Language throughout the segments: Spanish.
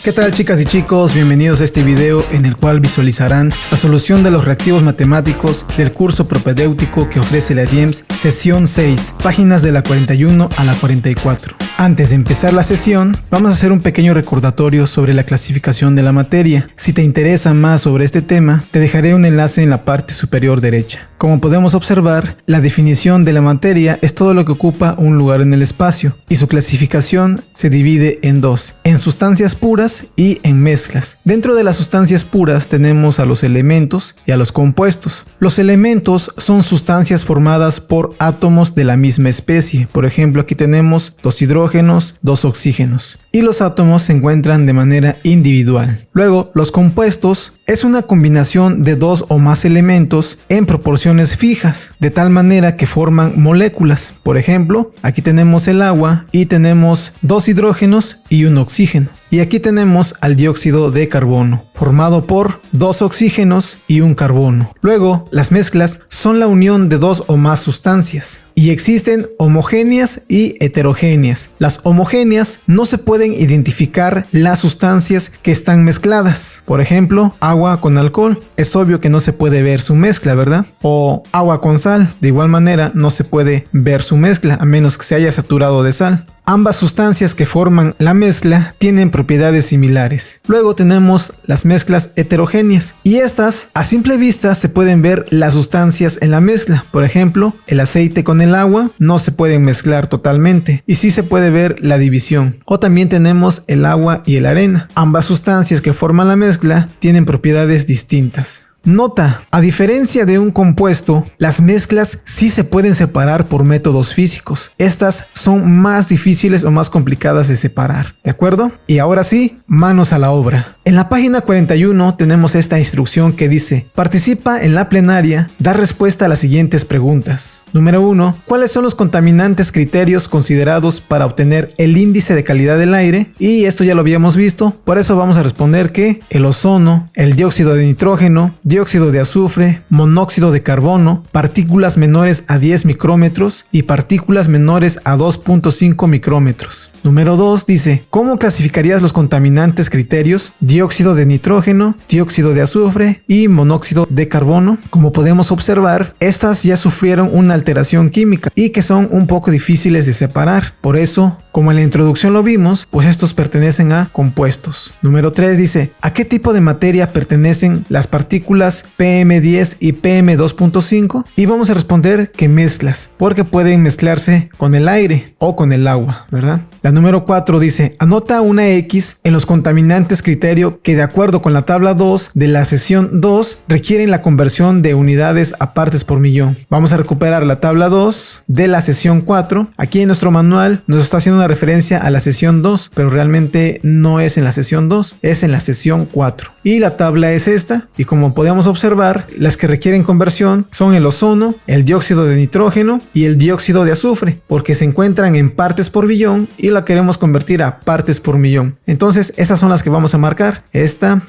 ¿Qué tal, chicas y chicos? Bienvenidos a este video en el cual visualizarán la solución de los reactivos matemáticos del curso propedéutico que ofrece la DIEMS, sesión 6, páginas de la 41 a la 44. Antes de empezar la sesión, vamos a hacer un pequeño recordatorio sobre la clasificación de la materia. Si te interesa más sobre este tema, te dejaré un enlace en la parte superior derecha. Como podemos observar, la definición de la materia es todo lo que ocupa un lugar en el espacio, y su clasificación se divide en dos, en sustancias puras y en mezclas. Dentro de las sustancias puras tenemos a los elementos y a los compuestos. Los elementos son sustancias formadas por átomos de la misma especie. Por ejemplo, aquí tenemos 2 hidrógenos, 2 oxígenos. Y los átomos se encuentran de manera individual. Luego, los compuestos es una combinación de 2 o más elementos en proporciones fijas, de tal manera que forman moléculas. Por ejemplo, aquí tenemos el agua y tenemos 2 hidrógenos y un oxígeno. Y aquí tenemos al dióxido de carbono, formado por 2 oxígenos y un carbono. Luego, las mezclas son la unión de 2 o más sustancias. Y existen homogéneas y heterogéneas. Las homogéneas no se pueden identificar las sustancias que están mezcladas. Por ejemplo, agua con alcohol. Es obvio que no se puede ver su mezcla, ¿verdad? O agua con sal. De igual manera, no se puede ver su mezcla a menos que se haya saturado de sal. Ambas sustancias que forman la mezcla tienen propiedades similares. Luego tenemos las mezclas heterogéneas y estas a simple vista se pueden ver las sustancias en la mezcla. Por ejemplo, el aceite con el agua no se pueden mezclar totalmente y sí se puede ver la división. O también tenemos el agua y la arena. Ambas sustancias que forman la mezcla tienen propiedades distintas. Nota, a diferencia de un compuesto, las mezclas sí se pueden separar por métodos físicos. Estas son más difíciles o más complicadas de separar, ¿de acuerdo? Y ahora sí, manos a la obra. En la página 41 tenemos esta instrucción que dice: participa en la plenaria, da respuesta a las siguientes preguntas. Número 1. ¿Cuáles son los contaminantes criterios considerados para obtener el índice de calidad del aire? Y esto ya lo habíamos visto, por eso vamos a responder que el ozono, el dióxido de nitrógeno, dióxido de azufre, monóxido de carbono, partículas menores a 10 micrómetros y partículas menores a 2.5 micrómetros. Número 2 dice: ¿cómo clasificarías los contaminantes criterios? Dióxido de nitrógeno, dióxido de azufre y monóxido de carbono. Como podemos observar, estas ya sufrieron una alteración química y que son un poco difíciles de separar. Por eso, como en la introducción lo vimos, pues estos pertenecen a compuestos. Número 3 dice: ¿a qué tipo de materia pertenecen las partículas PM10 y PM2.5? Y vamos a responder que mezclas, porque pueden mezclarse con el aire o con el agua, ¿verdad? La número 4 dice: anota una X en los contaminantes criterio que de acuerdo con la tabla 2 de la sesión 2 requieren la conversión de unidades a partes por millón. Vamos a recuperar la tabla 2 de la sesión 4. Aquí en nuestro manual nos está haciendo una referencia a la sesión 2, pero realmente no es en la sesión 2, es en la sesión 4. Y la tabla es esta, y como podemos observar, las que requieren conversión son el ozono, el dióxido de nitrógeno y el dióxido de azufre, porque se encuentran en partes por billón y la queremos convertir a partes por millón. Entonces esas son las que vamos a marcar, esta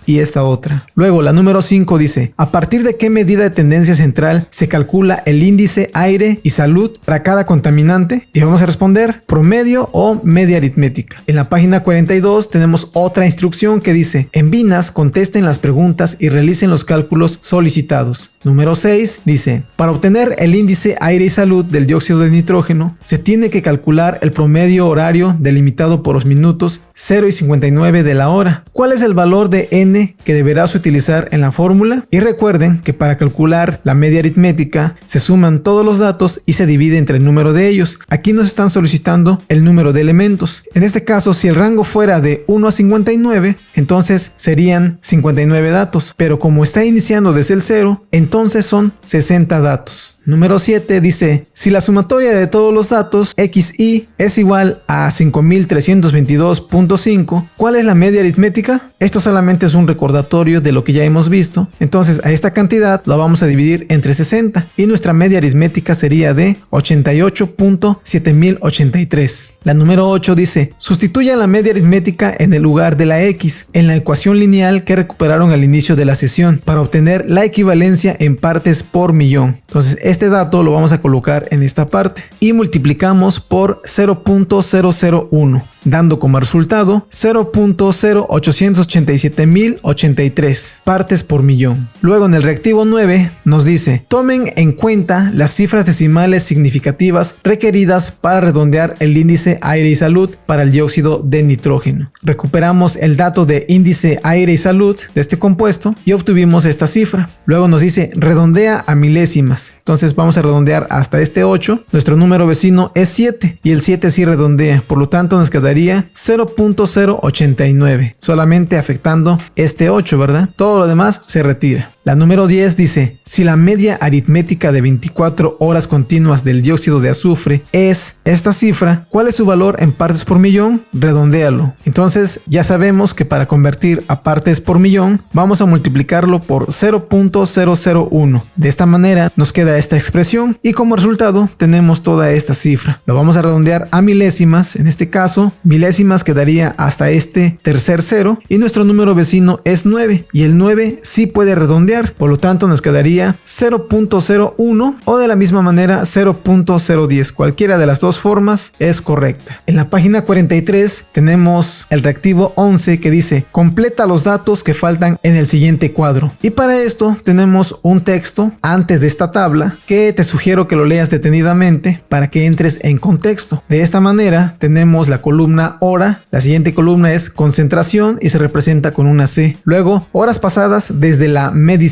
y esta otra. Luego la número 5 dice: ¿a partir de qué medida de tendencia central se calcula el índice aire y salud para cada contaminante? Y vamos a responder promedio o media aritmética. En la página 42 tenemos otra instrucción que dice: en Vinas contesten las preguntas y realicen los cálculos solicitados. Número 6 dice: para obtener el índice aire y salud del dióxido de nitrógeno se tiene que calcular el promedio horario delimitado por los minutos 0 y 59 de la hora. ¿Cuál es el valor de n que deberás utilizar en la fórmula? Y recuerden que para calcular la media aritmética se suman todos los datos y se divide entre el número de ellos. Aquí nos están solicitando el número de elementos. En este caso, si el rango fuera de 1 a 59, entonces serían 59 datos, pero como está iniciando desde el 0, entonces son 60 datos. Número 7 dice: si la sumatoria de todos los datos xy es igual a 5322.5, ¿cuál es la media aritmética? Esto solamente es un recordatorio de lo que ya hemos visto. Entonces a esta cantidad la vamos a dividir entre 60 y nuestra media aritmética sería de 88.7083. La número 8 dice: sustituya la media aritmética en el lugar de la x en la ecuación lineal que recuperaron al inicio de la sesión para obtener la equivalencia en partes por millón. Entonces este dato lo vamos a colocar en esta parte y multiplicamos por 0.001. dando como resultado 0.0887.083 partes por millón. Luego en el reactivo 9 nos dice: tomen en cuenta las cifras decimales significativas requeridas para redondear el índice aire y salud para el dióxido de nitrógeno. Recuperamos el dato de índice aire y salud de este compuesto y obtuvimos esta cifra. Luego nos dice redondea a milésimas. Entonces vamos a redondear hasta este 8. Nuestro número vecino es 7 y el 7 sí redondea. Por lo tanto nos quedaría 0.089. Solamente afectando este 8, ¿verdad? Todo lo demás se retira. La número 10 dice: si la media aritmética de 24 horas continuas del dióxido de azufre es esta cifra, ¿cuál es su valor en partes por millón? Redondéalo. Entonces ya sabemos que para convertir a partes por millón vamos a multiplicarlo por 0.001. De esta manera nos queda esta expresión y como resultado tenemos toda esta cifra. Lo vamos a redondear a milésimas. En este caso, milésimas quedaría hasta este tercer cero y nuestro número vecino es 9 y el 9 sí puede redondear. Por lo tanto nos quedaría 0.01 o de la misma manera 0.010. Cualquiera de las dos formas es correcta. En la página 43 tenemos el reactivo 11 que dice: completa los datos que faltan en el siguiente cuadro. Y para esto tenemos un texto antes de esta tabla que te sugiero que lo leas detenidamente para que entres en contexto. De esta manera tenemos la columna hora, la siguiente columna es concentración y se representa con una C. Luego horas pasadas desde la medición.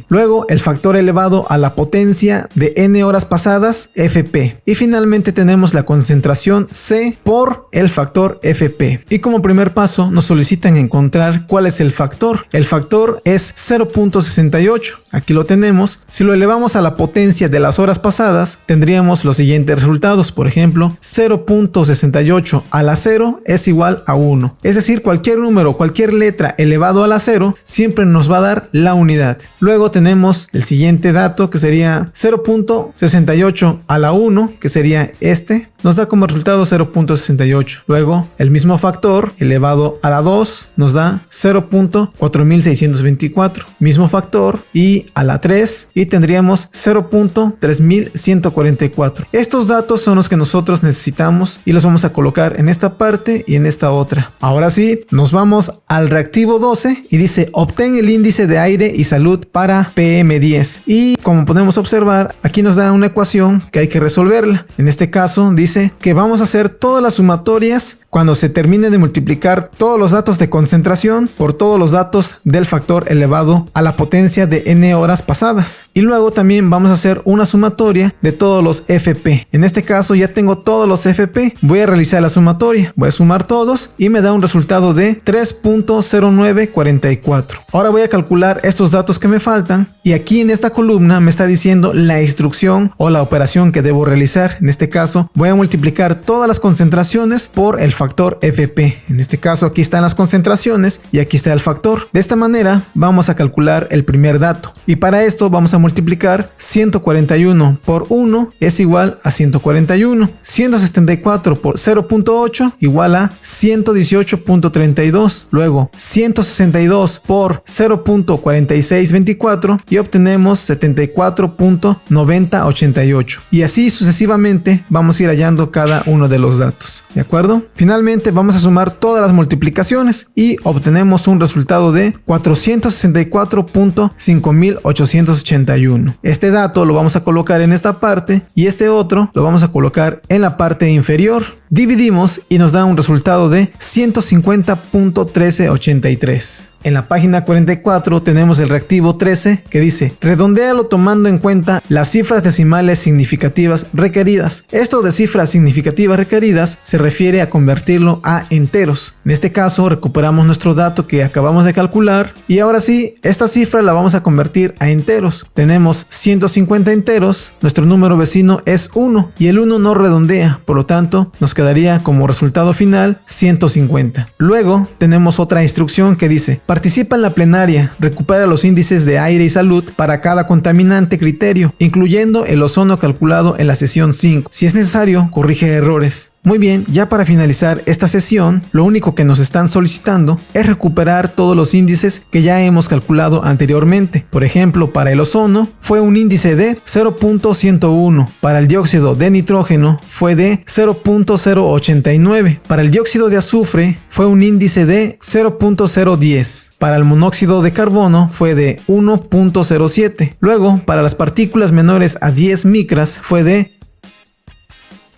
Luego el factor elevado a la potencia de n horas pasadas, Fp. Y finalmente tenemos la concentración C por el factor Fp. Y como primer paso nos solicitan encontrar cuál es el factor. El factor es 0.68. Aquí lo tenemos. Si lo elevamos a la potencia de las horas pasadas, tendríamos los siguientes resultados. Por ejemplo, 0.68 a la 0 es igual a 1. Es decir, cualquier número, cualquier letra elevado a la 0 siempre nos va a dar la unidad. Luego tenemos el siguiente dato que sería 0.68 a la 1, que sería este. Nos da como resultado 0.68. Luego el mismo factor elevado a la 2 nos da 0.4624. Mismo factor y a la 3 y tendríamos 0.3144. Estos datos son los que nosotros necesitamos y los vamos a colocar en esta parte y en esta otra. Ahora sí, nos vamos al reactivo 12 y dice: obtén el índice de aire y salud para PM10. Y como podemos observar, aquí nos da una ecuación que hay que resolverla. En este caso dice que vamos a hacer todas las sumatorias cuando se termine de multiplicar todos los datos de concentración por todos los datos del factor elevado a la potencia de n horas pasadas. Y luego también vamos a hacer una sumatoria de todos los FP. En este caso ya tengo todos los FP. Voy a realizar la sumatoria. Voy a sumar todos y me da un resultado de 3.0944. Ahora voy a calcular estos datos que me faltan y aquí en esta columna me está diciendo la instrucción o la operación que debo realizar. En este caso voy a multiplicar todas las concentraciones por el factor Fp. En este caso aquí están las concentraciones y aquí está el factor. De esta manera vamos a calcular el primer dato y para esto vamos a multiplicar 141 por 1 es igual a 141. 174 por 0.8 igual a 118.32. Luego 162 por 0.4624 y obtenemos 74.9088. Y así sucesivamente vamos a ir hallando cada uno de los datos. ¿De acuerdo? Finalmente vamos a sumar todas las multiplicaciones y obtenemos un resultado de 464.5881. Este dato lo vamos a colocar en esta parte y este otro lo vamos a colocar en la parte inferior. Dividimos y nos da un resultado de 150.1383. En la página 44 tenemos el reactivo 13 que dice: redondéalo tomando en cuenta las cifras decimales significativas requeridas. Esto de cifras significativas requeridas se refiere a convertirlo a enteros. En este caso recuperamos nuestro dato que acabamos de calcular y ahora sí, esta cifra la vamos a convertir a enteros. Tenemos 150 enteros, nuestro número vecino es 1 y el 1 no redondea, por lo tanto nos quedaría como resultado final 150. Luego tenemos otra instrucción que dice: participa en la plenaria, recupera los índices de aire y salud para cada contaminante criterio, incluyendo el ozono calculado en la sesión 5. Si es necesario, corrige errores. Muy bien, ya para finalizar esta sesión, lo único que nos están solicitando es recuperar todos los índices que ya hemos calculado anteriormente. Por ejemplo, para el ozono fue un índice de 0.101, para el dióxido de nitrógeno fue de 0.089, para el dióxido de azufre fue un índice de 0.010, para el monóxido de carbono fue de 1.07, luego para las partículas menores a 10 micras fue de,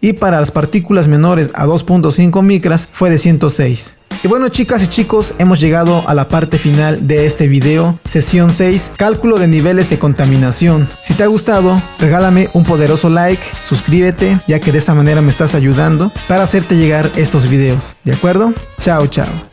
y para las partículas menores a 2.5 micras fue de 106. Y bueno, chicas y chicos, hemos llegado a la parte final de este video, sesión 6, cálculo de niveles de contaminación. Si te ha gustado, regálame un poderoso like, suscríbete, ya que de esta manera me estás ayudando para hacerte llegar estos videos, ¿de acuerdo? Chao, chao.